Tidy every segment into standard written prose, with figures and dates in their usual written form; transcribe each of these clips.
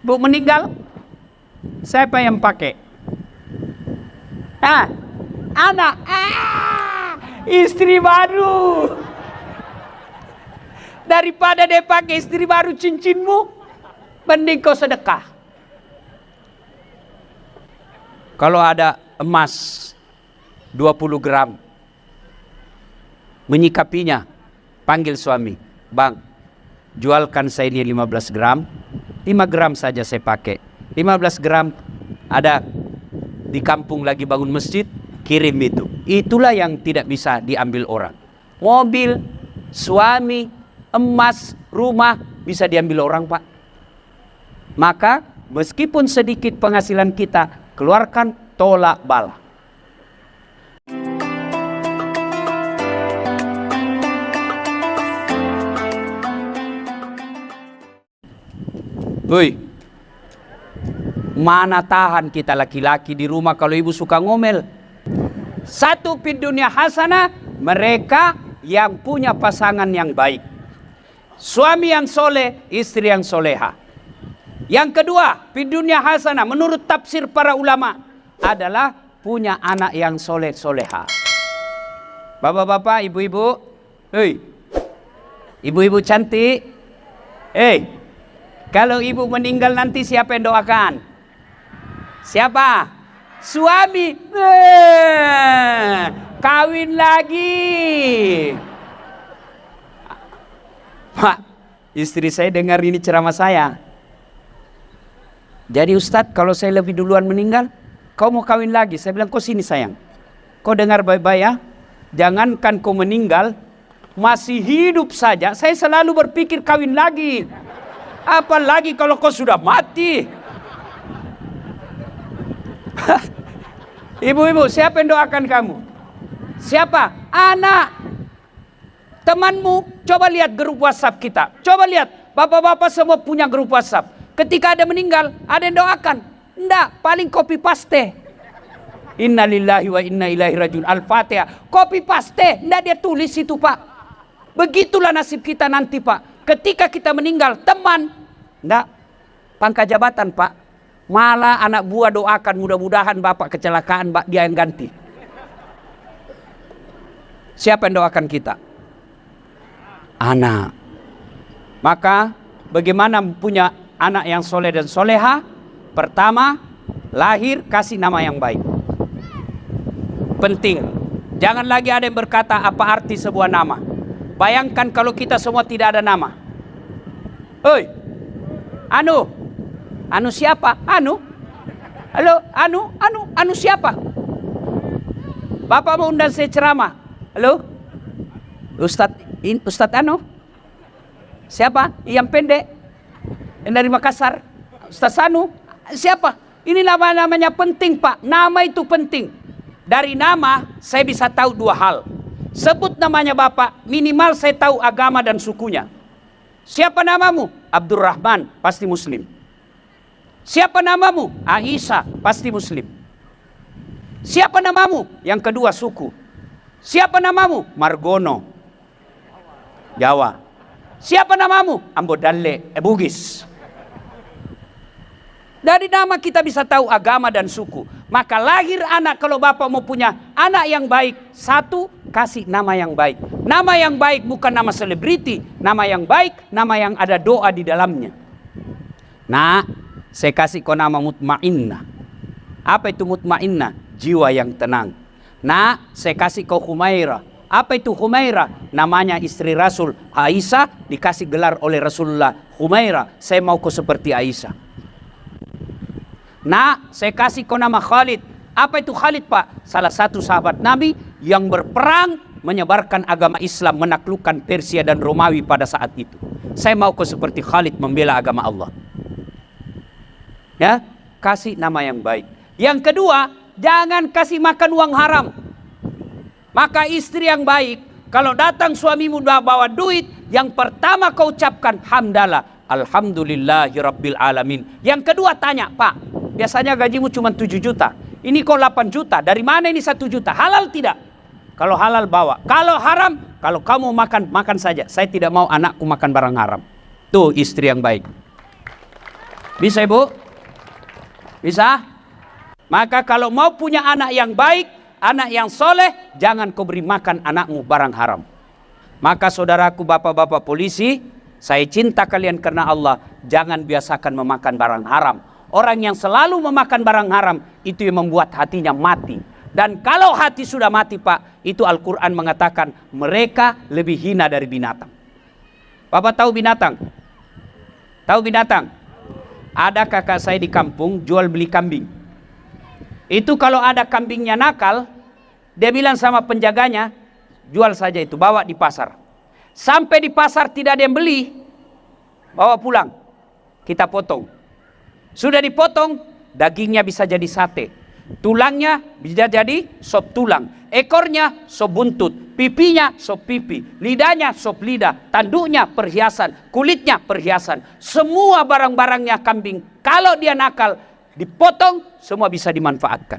Bu meninggal, siapa yang pakai? Anak. Istri baru. Daripada dia pakai istri baru cincinmu, mending kau sedekah. Kalau ada emas 20 gram, menyikapinya, panggil suami, bang, jualkan saya ini 15 gram, 5 gram saja saya pakai, 15 gram ada di kampung lagi bangun masjid, kirim itu. Itulah yang tidak bisa diambil orang. Mobil, suami, emas, rumah bisa diambil orang, Pak. Maka meskipun sedikit penghasilan kita, keluarkan, tolak bala. Woi, mana tahan kita laki-laki di rumah kalau ibu suka ngomel. Satu, fid dunya hasanah, mereka yang punya pasangan yang baik. Suami yang soleh, istri yang soleha. Yang kedua, fid dunya hasanah, menurut tafsir para ulama, adalah punya anak yang soleh soleha. Bapak-bapak, ibu-ibu, hei, ibu-ibu cantik, kalau ibu meninggal nanti siapa yang doakan? Siapa? Suami. Kawin lagi. Pak, istri saya dengar ini ceramah saya. Jadi Ustadz, kalau saya lebih duluan meninggal, kau mau kawin lagi? Saya bilang, kau sini sayang. Kau dengar baik-baik ya. Jangankan kau meninggal, masih hidup saja, saya selalu berpikir kawin lagi. Apalagi kalau kau sudah mati. Ibu-ibu, siapa yang doakan kamu? Siapa? Anak. Temanmu, coba lihat grup WhatsApp kita. Coba lihat, bapak-bapak semua punya grup WhatsApp. Ketika ada meninggal, ada yang doakan. Enggak, paling copy paste. Innalillahi wa inna ilaihi rajiun. Al-Fatihah. Copy paste, enggak dia tulis itu, Pak. Begitulah nasib kita nanti, Pak. Ketika kita meninggal, teman, enggak, pangkat jabatan, Pak. Malah anak buah doakan, mudah-mudahan bapak kecelakaan, dia yang ganti. Siapa yang doakan kita? Anak. Maka bagaimana punya anak yang soleh dan soleha? Pertama, lahir kasih nama yang baik. Penting. Jangan lagi ada yang berkata apa arti sebuah nama. Bayangkan kalau kita semua tidak ada nama. Oi, Anu siapa? Halo, Anu siapa? Bapak mau undang saya ceramah. Halo, Ustadz Anu. Siapa? Yang pendek, yang dari Makassar. Ustadz Anu. Siapa? Ini namanya penting, Pak. Nama itu penting. Dari nama saya bisa tahu dua hal. Sebut namanya Bapak, minimal saya tahu agama dan sukunya. Siapa namamu? Abdurrahman, pasti Muslim. Siapa namamu? Aisyah, pasti Muslim. Siapa namamu? Yang kedua suku. Siapa namamu? Margono, Jawa. Siapa namamu? Ambodalle, Bugis. Dari nama kita bisa tahu agama dan suku. Maka lahir anak, kalau bapak mau punya anak yang baik, satu, kasih nama yang baik. Nama yang baik bukan nama selebriti. Nama yang baik, nama yang ada doa di dalamnya. Nah, saya kasih kau nama Mutmainnah. Apa itu Mutmainnah? Jiwa yang tenang. Nah, saya kasih kau Humairah. Apa itu Humairah? Namanya istri Rasul Aisyah, dikasih gelar oleh Rasulullah. Humairah, saya mau kau seperti Aisyah. Nah, saya kasih kau nama Khalid. Apa itu Khalid, Pak? Salah satu sahabat Nabi yang berperang menyebarkan agama Islam, menaklukkan Persia dan Romawi pada saat itu. Saya mau kau seperti Khalid membela agama Allah. Ya, kasih nama yang baik. Yang kedua, jangan kasih makan uang haram. Maka istri yang baik, kalau datang suamimu bawa duit, yang pertama kau ucapkan hamdalah, alhamdulillahirabbil alamin. Yang kedua tanya, Pak, biasanya gajimu cuma 7 juta. Ini kok 8 juta. Dari mana ini 1 juta? Halal tidak? Kalau halal bawa. Kalau haram, kalau kamu makan saja. Saya tidak mau anakku makan barang haram. Tuh istri yang baik. Bisa Ibu? Bisa? Maka kalau mau punya anak yang baik, anak yang soleh, jangan kau beri makan anakmu barang haram. Maka saudaraku, bapak-bapak polisi, saya cinta kalian karena Allah. Jangan biasakan memakan barang haram. Orang yang selalu memakan barang haram, itu yang membuat hatinya mati. Dan kalau hati sudah mati Pak, itu Al-Quran mengatakan mereka lebih hina dari binatang. Bapak tahu binatang? Tahu binatang? Ada kakak saya di kampung jual beli kambing. Itu kalau ada kambingnya nakal, dia bilang sama penjaganya, jual saja itu, bawa di pasar. Sampai di pasar tidak ada yang beli, bawa pulang, kita potong. Sudah dipotong, dagingnya bisa jadi sate, tulangnya bisa jadi sop tulang, ekornya sop buntut, pipinya sop pipi, lidahnya sop lidah, tanduknya perhiasan, kulitnya perhiasan. Semua barang-barangnya kambing, kalau dia nakal, dipotong, semua bisa dimanfaatkan.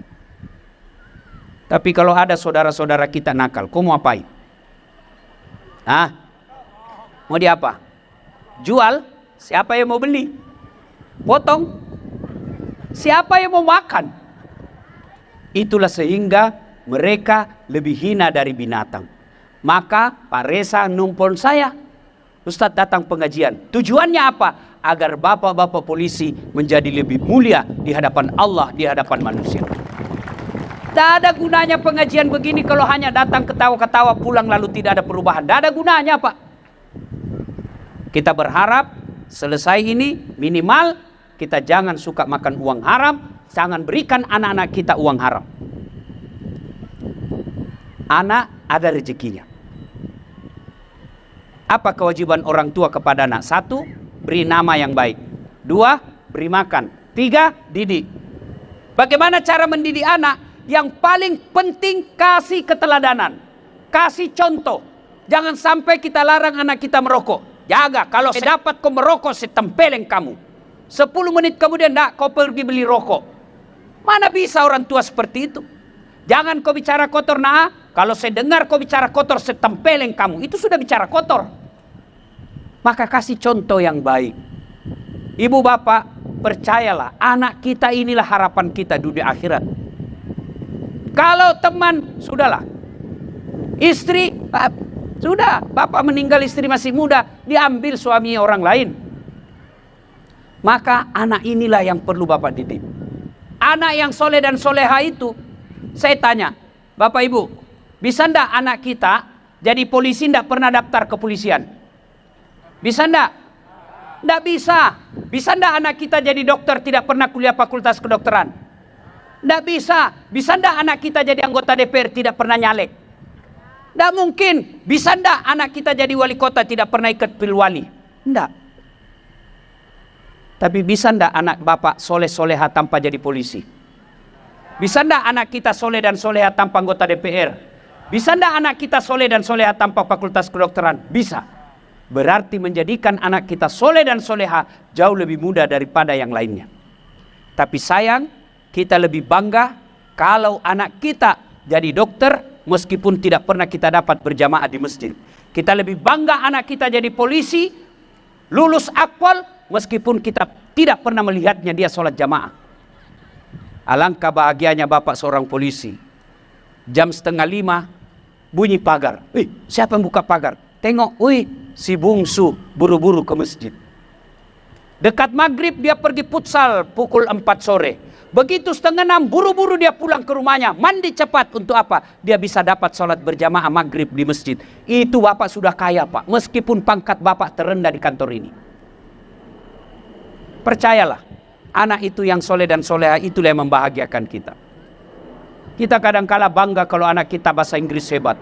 Tapi kalau ada saudara-saudara kita nakal, kau mau apain? Mau diapa? Jual? Siapa yang mau beli? Potong? Siapa yang mau makan? Itulah sehingga mereka lebih hina dari binatang. Maka Pak Reza numpon saya, Ustadz datang pengajian. Tujuannya apa? Agar bapak-bapak polisi menjadi lebih mulia di hadapan Allah, di hadapan manusia. Tidak ada gunanya pengajian begini kalau hanya datang ketawa-ketawa pulang lalu tidak ada perubahan. Tidak ada gunanya Pak. Kita berharap selesai ini minimal kita jangan suka makan uang haram, jangan berikan anak-anak kita uang haram. Anak ada rezekinya. Apa kewajiban orang tua kepada anak? 1, beri nama yang baik. 2, beri makan. 3, didik. Bagaimana cara mendidik anak? Yang paling penting kasih keteladanan, kasih contoh. Jangan sampai kita larang anak kita merokok. Jaga, kalau dapat kau merokok, saya tempeleng kamu. 10 menit kemudian, enggak, kau pergi beli rokok. Mana bisa orang tua seperti itu? Jangan kau bicara kotor, nah, kalau saya dengar kau bicara kotor, saya tempeleng kamu. Itu sudah bicara kotor. Maka kasih contoh yang baik. Ibu bapak, percayalah, anak kita inilah harapan kita dunia akhirat. Kalau teman, sudahlah. Istri, sudah, bapak meninggal, istri masih muda, diambil suami orang lain. Maka anak inilah yang perlu bapak didik. Anak yang soleh dan soleha itu, saya tanya, bapak ibu, bisa ndak anak kita jadi polisi ndak pernah daftar kepolisian? Bisa ndak? Ndak bisa. Bisa ndak anak kita jadi dokter tidak pernah kuliah fakultas kedokteran? Nggak bisa. Bisa ndak anak kita jadi anggota DPR tidak pernah nyalek? Nggak mungkin. Bisa ndak anak kita jadi wali kota tidak pernah ikut pilwali? Ndak. Tapi bisa ndak anak bapak soleh soleha tanpa jadi polisi? Bisa ndak anak kita soleh dan soleha tanpa anggota DPR? Bisa ndak anak kita soleh dan soleha tanpa fakultas kedokteran? Bisa. Berarti menjadikan anak kita soleh dan soleha jauh lebih mudah daripada yang lainnya. Tapi sayang, kita lebih bangga kalau anak kita jadi dokter meskipun tidak pernah kita dapat berjamaah di masjid. Kita lebih bangga anak kita jadi polisi, lulus akwal meskipun kita tidak pernah melihatnya dia sholat jamaah. Alangkah bahagianya bapak seorang polisi. Jam 4:30 bunyi pagar. Siapa yang buka pagar? Tengok, si bungsu buru-buru ke masjid. Dekat maghrib dia pergi futsal pukul 4 sore. Begitu 5:30 buru-buru dia pulang ke rumahnya. Mandi cepat untuk apa? Dia bisa dapat sholat berjamaah maghrib di masjid. Itu bapak sudah kaya Pak. Meskipun pangkat bapak terendah di kantor ini. Percayalah. Anak itu yang soleh dan soleha itulah yang membahagiakan kita. Kita kadang-kala bangga kalau anak kita bahasa Inggris hebat.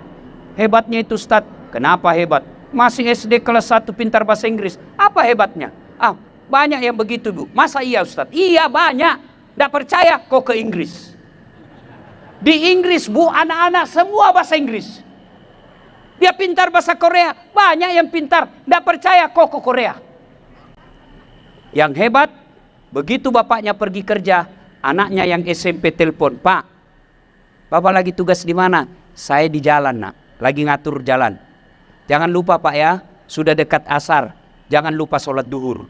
Hebatnya itu Ustaz. Kenapa hebat? Masih SD kelas 1 pintar bahasa Inggris. Apa hebatnya? Banyak yang begitu Bu. Masa iya Ustaz? Iya banyak. Tidak percaya kok ke Inggris. Di Inggris Bu, anak-anak semua bahasa Inggris. Dia pintar bahasa Korea. Banyak yang pintar. Tidak percaya kok ke Korea. Yang hebat, begitu bapaknya pergi kerja, anaknya yang SMP telepon, Pak, bapak lagi tugas di mana? Saya di jalan nak, lagi ngatur jalan. Jangan lupa Pak ya, sudah dekat asar. Jangan lupa sholat duhur.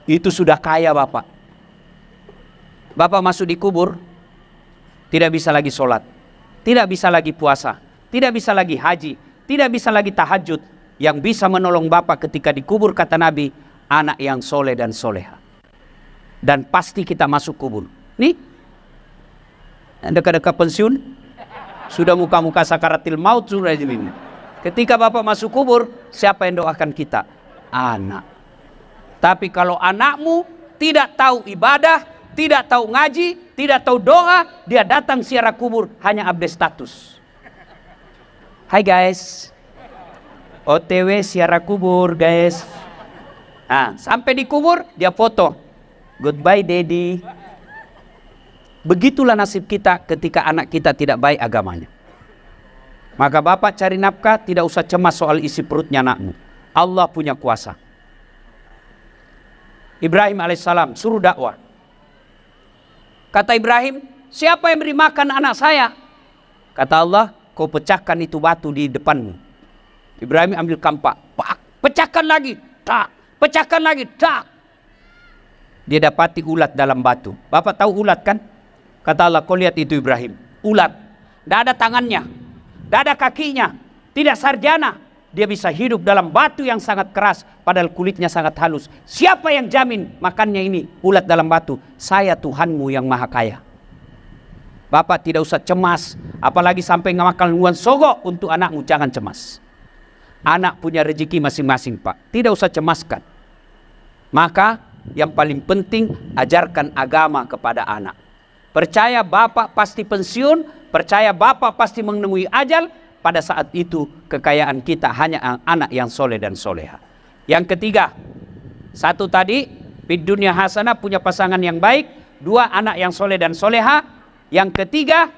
Itu sudah kaya Bapak. Bapak masuk di kubur, tidak bisa lagi sholat, tidak bisa lagi puasa, tidak bisa lagi haji, tidak bisa lagi tahajud. Yang bisa menolong Bapak ketika dikubur, kata Nabi, anak yang soleh dan soleha. Dan pasti kita masuk kubur. Nih, dekat-dekat pensiun, sudah muka-muka sakaratil maut sudah ini. Ketika Bapak masuk kubur, siapa yang doakan kita? Anak. Tapi kalau anakmu tidak tahu ibadah, tidak tahu ngaji, tidak tahu doa, dia datang ziarah kubur hanya update status. Hai guys, OTW ziarah kubur guys. Nah, sampai di kubur dia foto. Goodbye daddy. Begitulah nasib kita ketika anak kita tidak baik agamanya. Maka Bapak cari nafkah, tidak usah cemas soal isi perutnya anakmu. Allah punya kuasa. Ibrahim alaihissalam suruh dakwah. Kata Ibrahim, siapa yang beri makan anak saya? Kata Allah, kau pecahkan itu batu di depanmu. Ibrahim ambil kampak, pak, pecahkan lagi, tak, pecahkan lagi, tak. Dia dapati ulat dalam batu. Bapak tahu ulat kan? Kata Allah, kau lihat itu Ibrahim, ulat, tidak ada tangannya, tidak ada kakinya, tidak sarjana. Dia bisa hidup dalam batu yang sangat keras, padahal kulitnya sangat halus. Siapa yang jamin makannya ini ulat dalam batu? Saya Tuhanmu yang maha kaya. Bapak tidak usah cemas, apalagi sampai ngamakan uang sogok untuk anakmu, jangan cemas. Anak punya rezeki masing-masing Pak, tidak usah cemaskan. Maka yang paling penting, ajarkan agama kepada anak. Percaya Bapak pasti pensiun, percaya Bapak pasti menemui ajal. Pada saat itu kekayaan kita hanya anak yang soleh dan soleha. Yang ketiga, satu tadi, fid dunya hasanah, punya pasangan yang baik. Dua, anak yang soleh dan soleha. Yang ketiga,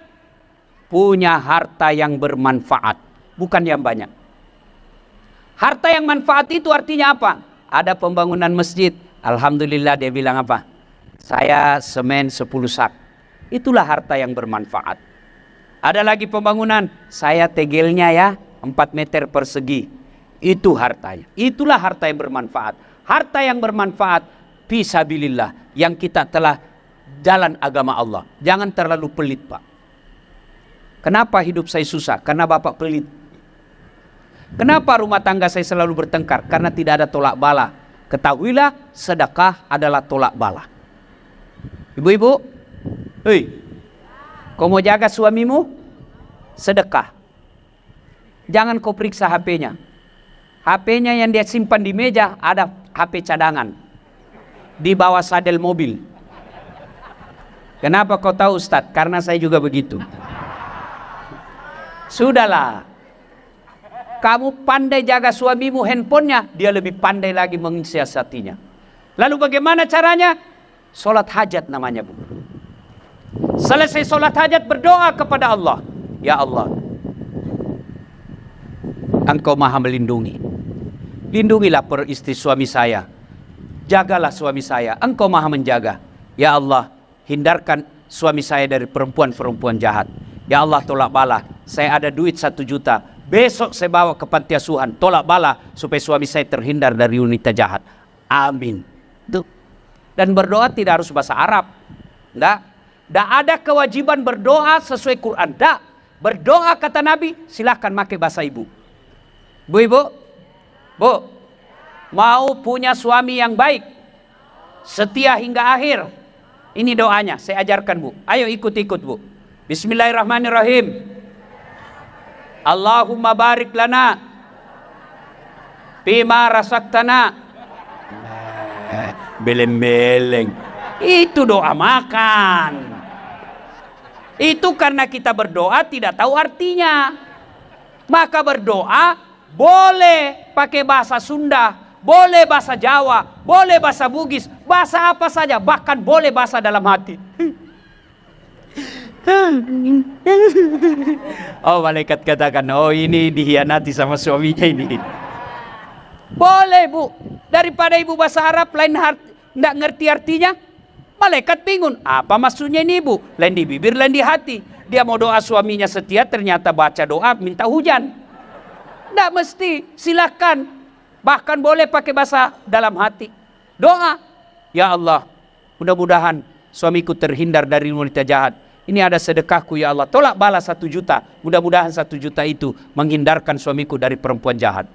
punya harta yang bermanfaat, bukan yang banyak. Harta yang manfaat itu artinya apa? Ada pembangunan masjid, alhamdulillah dia bilang apa? Saya semen 10 sak. Itulah harta yang bermanfaat. Ada lagi pembangunan, saya tegelnya ya 4 meter persegi. Itu hartanya. Itulah harta yang bermanfaat. Harta yang bermanfaat fisabilillah, yang kita telah jalan agama Allah. Jangan terlalu pelit Pak. Kenapa hidup saya susah? Karena Bapak pelit. Kenapa rumah tangga saya selalu bertengkar? Karena tidak ada tolak bala. Ketahuilah, sedekah adalah tolak bala. Ibu-ibu, hei, kau mau jaga suamimu? Sedekah. Jangan kau periksa HP-nya. HP-nya yang dia simpan di meja ada HP cadangan di bawah sadel mobil. Kenapa kau tahu Ustadz? Karena saya juga begitu. Sudahlah. Kamu pandai jaga suamimu handphonenya, dia lebih pandai lagi mensiasatinya. Lalu bagaimana caranya? Sholat hajat namanya Bu. Selesai sholat hajat berdoa kepada Allah. Ya Allah, Engkau maha melindungi. Lindungilah istri suami saya. Jagalah suami saya. Engkau maha menjaga. Ya Allah, hindarkan suami saya dari perempuan-perempuan jahat. Ya Allah, tolak bala. Saya ada duit 1 juta. Besok saya bawa ke panti asuhan. Tolak bala supaya suami saya terhindar dari wanita jahat. Amin. Tuh. Dan berdoa tidak harus bahasa Arab. Tidak ada kewajiban berdoa sesuai Quran. Tidak. Berdoa kata Nabi, silahkan pakai bahasa ibu. Bu, mau punya suami yang baik, setia hingga akhir. Ini doanya, saya ajarkan Bu. Ayo ikut-ikut Bu. Bismillahirrahmanirrahim. Allahumma barik lana bima rasaktana. Beleng-beleng. Itu doa makan. Itu karena kita berdoa tidak tahu artinya. Maka berdoa boleh pakai bahasa Sunda, boleh bahasa Jawa, boleh bahasa Bugis, bahasa apa saja, bahkan boleh bahasa dalam hati. Oh, malaikat katakan, oh ini dihianati sama suaminya ini. Boleh Bu, daripada ibu bahasa Arab lain tidak ngerti artinya. Malaikat bingung, apa maksudnya ini Bu? Lain di bibir, lain di hati. Dia mau doa suaminya setia, ternyata baca doa minta hujan. Tidak mesti, silakan. Bahkan boleh pakai bahasa dalam hati. Doa, Ya Allah, mudah-mudahan suamiku terhindar dari wanita jahat. Ini ada sedekahku ya Allah. Tolak balas 1 juta. Mudah-mudahan 1 juta itu menghindarkan suamiku dari perempuan jahat.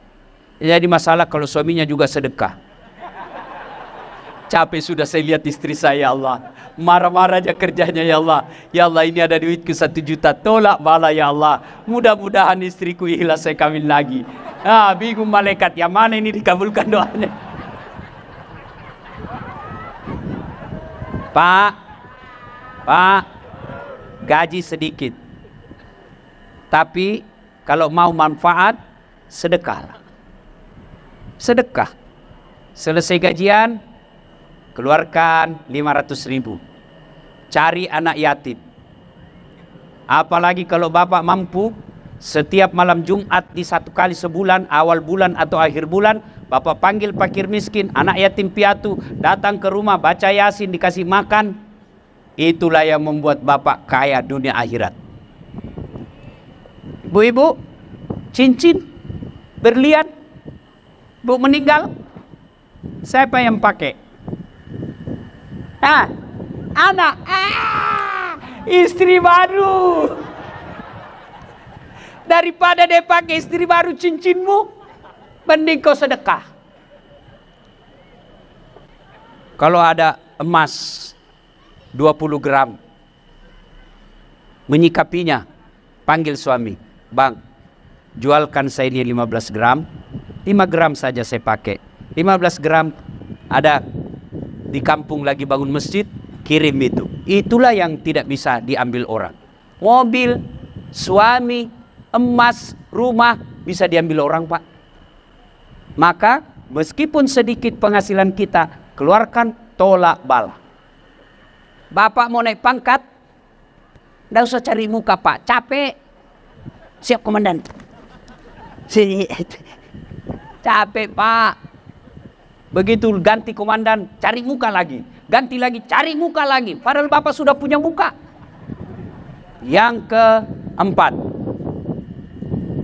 Jadi masalah kalau suaminya juga sedekah. Capek sudah saya lihat istri saya ya Allah. Marah-marah aja kerjanya ya Allah. Ya Allah, ini ada duitku 1 juta. Tolak bala ya Allah. Mudah-mudahan istriku ikhlas saya kawin lagi. Bingung malaikat. Yang mana ini dikabulkan doanya? Pak, gaji sedikit. Tapi kalau mau manfaat, sedekah. Sedekah. Selesai gajian, keluarkan 500.000. Cari anak yatim. Apalagi kalau bapak mampu, setiap malam Jumat di 1 kali sebulan, awal bulan atau akhir bulan, bapak panggil fakir miskin, anak yatim piatu, datang ke rumah, baca Yasin, dikasih makan. Itulah yang membuat bapak kaya dunia akhirat. Ibu-ibu, cincin, berlian, bu meninggal, siapa yang pakai? Anak, istri baru. Daripada dia pakai istri baru cincinmu, mending kau sedekah. Kalau ada emas 20 gram, menyikapinya, panggil suami, bang, jualkan saya ini 15 gram, 5 gram saja saya pakai. 15 gram ada di kampung lagi bangun masjid, kirim itu. Itulah yang tidak bisa diambil orang. Mobil, suami, emas, rumah bisa diambil orang, Pak. Maka meskipun sedikit penghasilan kita, keluarkan, tolak bala. Bapak mau naik pangkat, nggak usah cari muka Pak, capek. Siap komandan. Capek Pak. Begitu ganti komandan, cari muka lagi. Ganti lagi, cari muka lagi. Padahal Bapak sudah punya muka. Yang keempat,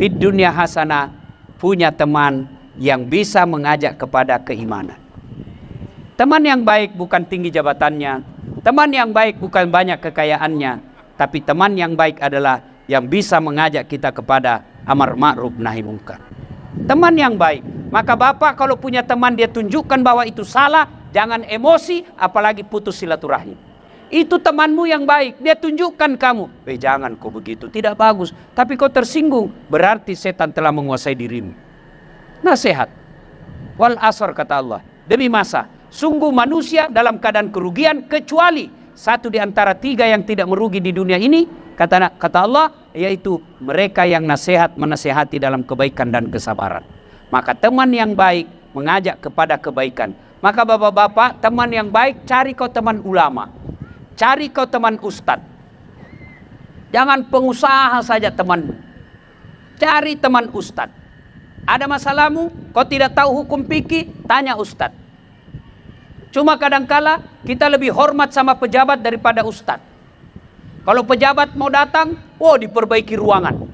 di dunia hasanah, punya teman yang bisa mengajak kepada keimanan. Teman yang baik bukan tinggi jabatannya, teman yang baik bukan banyak kekayaannya, tapi teman yang baik adalah yang bisa mengajak kita kepada amar ma'ruf nahi mungkar. Teman yang baik. Maka Bapak kalau punya teman dia tunjukkan bahwa itu salah, jangan emosi, apalagi putus silaturahim. Itu temanmu yang baik, dia tunjukkan kamu. Jangan kau begitu, tidak bagus. Tapi kau tersinggung, berarti setan telah menguasai dirimu. Nasihat. Wal asr kata Allah. Demi masa, sungguh manusia dalam keadaan kerugian kecuali satu di antara 3 yang tidak merugi di dunia ini. Kata Allah, yaitu mereka yang nasihat menasihati dalam kebaikan dan kesabaran. Maka teman yang baik mengajak kepada kebaikan. Maka bapak-bapak, teman yang baik, cari kau teman ulama. Cari kau teman ustadz. Jangan pengusaha saja temanmu. Cari teman ustadz. Ada masalahmu, kau tidak tahu hukum fikih, tanya ustadz. Cuma kadangkala kita lebih hormat sama pejabat daripada ustadz. Kalau pejabat mau datang, diperbaiki ruangan.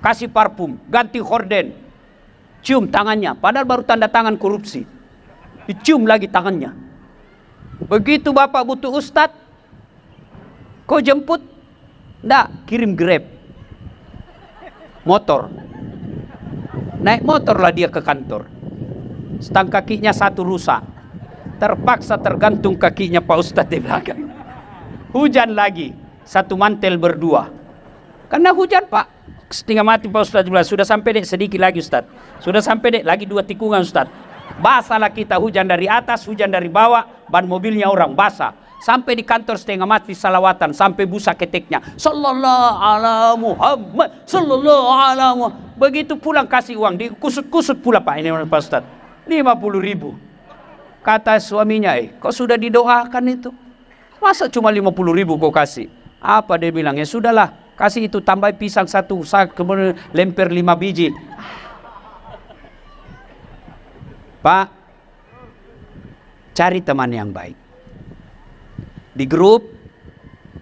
Kasih parfum, ganti horden. Cium tangannya, padahal baru tanda tangan korupsi. Dicium lagi tangannya. Begitu Bapak butuh ustadz, kau jemput, enggak, kirim Grab. Motor. Naik motorlah dia ke kantor. Stang kakinya 1 rusak. Terpaksa tergantung kakinya Pak Ustadz di belakang. Hujan lagi, 1 mantel berdua. Karena hujan Pak. Setengah mati Pak Ustadz bilang, sudah sampai dek, sedikit lagi Ustadz. Sudah sampai dek, lagi 2 tikungan Ustadz. Basahlah kita, hujan dari atas, hujan dari bawah, ban mobilnya orang basah. Sampai di kantor setengah mati salawatan, sampai busa keteknya. Sallallahu ala Muhammad, sallallahu ala Muhammad. Begitu pulang kasih uang, dikusut-kusut pula Pak ini Pak Ustadz. 50.000. Kata suaminya, kok sudah didoakan itu? Masa cuma 50.000 kau kasih? Apa dia bilang? Ya sudahlah, kasih itu, tambah pisang 1, kemudian lemper 5 biji. Pak, cari teman yang baik. Di grup,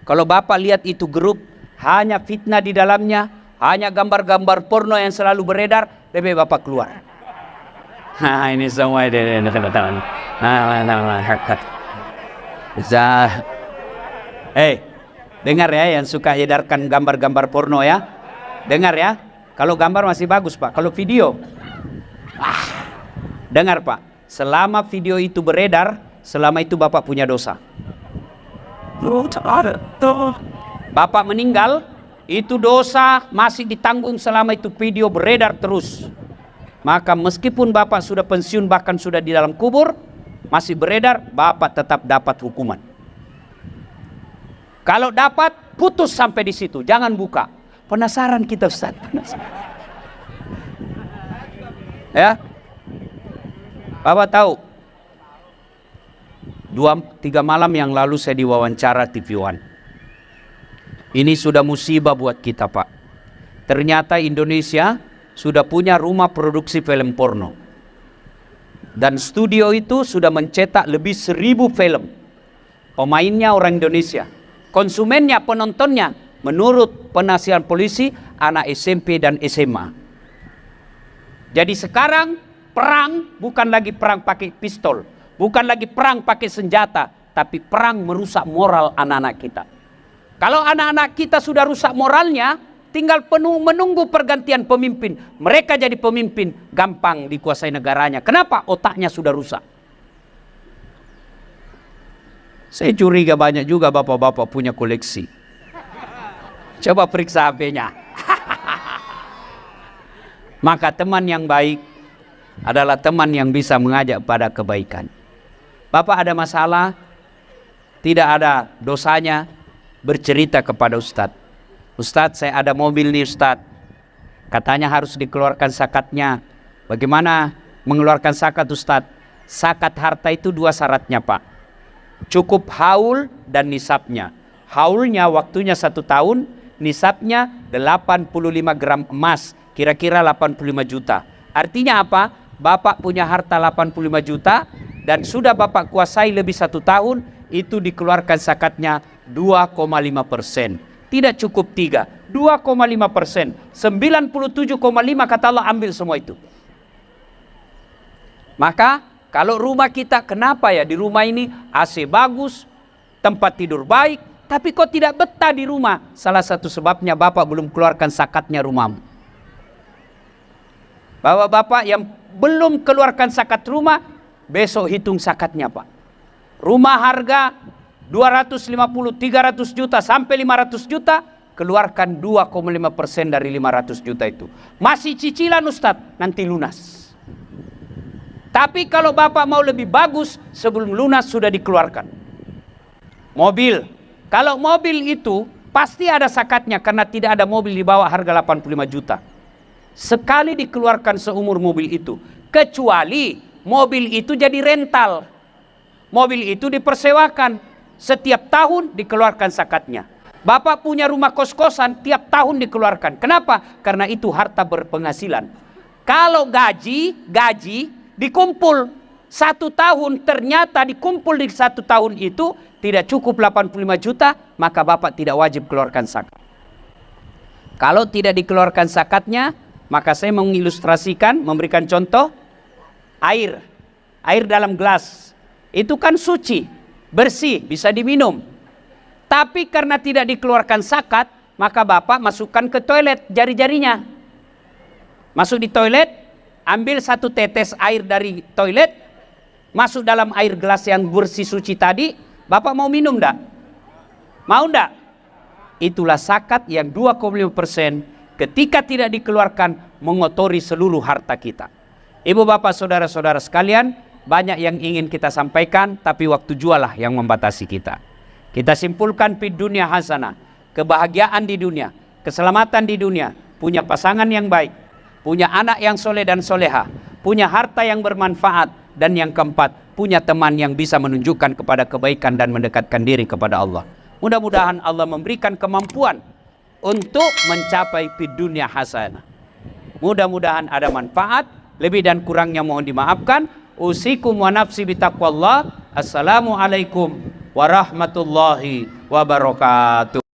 kalau Bapak lihat itu grup, hanya fitnah di dalamnya, hanya gambar-gambar porno yang selalu beredar, lebih Bapak keluar. Ini semua Dengar ya yang suka edarkan gambar-gambar porno ya. Dengar ya. Kalau gambar masih bagus Pak. Kalau video, dengar Pak. Selama video itu beredar, selama itu Bapak punya dosa. Bapak meninggal, itu dosa masih ditanggung selama itu video beredar terus. Maka meskipun Bapak sudah pensiun, bahkan sudah di dalam kubur, masih beredar, Bapak tetap dapat hukuman. Kalau dapat, putus sampai di situ, jangan buka. Penasaran kita Ustaz. Ya, Bapak tahu, 2-3 malam yang lalu saya diwawancara TV One. Ini sudah musibah buat kita Pak. Ternyata Indonesia sudah punya rumah produksi film porno. Dan studio itu sudah mencetak lebih 1000 film. Pemainnya orang Indonesia. Konsumennya, penontonnya, menurut penasihat polisi, anak SMP dan SMA. Jadi sekarang perang bukan lagi perang pakai pistol, bukan lagi perang pakai senjata, tapi perang merusak moral anak-anak kita. Kalau anak-anak kita sudah rusak moralnya, tinggal menunggu pergantian pemimpin. Mereka jadi pemimpin, gampang dikuasai negaranya. Kenapa? Otaknya sudah rusak. Saya curiga banyak juga bapak-bapak punya koleksi. Coba periksa HP-nya. Maka teman yang baik adalah teman yang bisa mengajak pada kebaikan. Bapak ada masalah, tidak ada dosanya bercerita kepada Ustadz. Ustadz, saya ada mobil nih Ustadz. Katanya harus dikeluarkan zakatnya. Bagaimana mengeluarkan zakat Ustadz? Zakat harta itu 2 syaratnya Pak. Cukup haul dan nisabnya. Haulnya waktunya 1 tahun, nisabnya 85 gram emas, kira-kira 85 juta. Artinya apa? Bapak punya harta 85 juta dan sudah Bapak kuasai lebih 1 tahun, itu dikeluarkan zakatnya 2,5%. Tidak cukup 3, 2,5%. 97,5 kata Allah, ambil semua itu. Maka kalau rumah kita, kenapa ya di rumah ini AC bagus, tempat tidur baik, tapi kok tidak betah di rumah? Salah satu sebabnya Bapak belum keluarkan zakatnya rumahmu. Bapak-bapak yang belum keluarkan zakat rumah, besok hitung zakatnya Pak. Rumah harga 250, 300 juta sampai 500 juta, keluarkan 2,5% dari 500 juta itu. Masih cicilan Ustadz, nanti lunas. Tapi kalau Bapak mau lebih bagus, sebelum lunas sudah dikeluarkan. Mobil, kalau mobil itu pasti ada zakatnya karena tidak ada mobil di bawah harga 85 juta. Sekali dikeluarkan seumur mobil itu, kecuali mobil itu jadi rental. Mobil itu dipersewakan, setiap tahun dikeluarkan zakatnya. Bapak punya rumah kos-kosan, tiap tahun dikeluarkan. Kenapa? Karena itu harta berpenghasilan. Kalau gaji dikumpul 1 tahun, ternyata dikumpul di 1 tahun itu tidak cukup 85 juta, maka Bapak tidak wajib keluarkan zakat. Kalau tidak dikeluarkan zakatnya, maka saya mengilustrasikan, memberikan contoh, air dalam gelas, itu kan suci, bersih, bisa diminum. Tapi karena tidak dikeluarkan zakat, maka Bapak masukkan ke toilet jari-jarinya. Masuk di toilet, ambil 1 tetes air dari toilet, masuk dalam air gelas yang bersih suci tadi, Bapak mau minum enggak? Mau enggak? Itulah zakat yang 2,5% ketika tidak dikeluarkan mengotori seluruh harta kita. Ibu bapak saudara-saudara sekalian, banyak yang ingin kita sampaikan, tapi waktu jualah yang membatasi kita. Kita simpulkan fid dunya hasanah, kebahagiaan di dunia, keselamatan di dunia, punya pasangan yang baik, punya anak yang soleh dan soleha, punya harta yang bermanfaat, dan yang keempat, punya teman yang bisa menunjukkan kepada kebaikan dan mendekatkan diri kepada Allah. Mudah-mudahan Allah memberikan kemampuan untuk mencapai fid dunya hasanah. Mudah-mudahan ada manfaat, lebih dan kurangnya mohon dimaafkan. Usikum wa nafsi bitaqwallah. Assalamualaikum warahmatullahi wabarakatuh.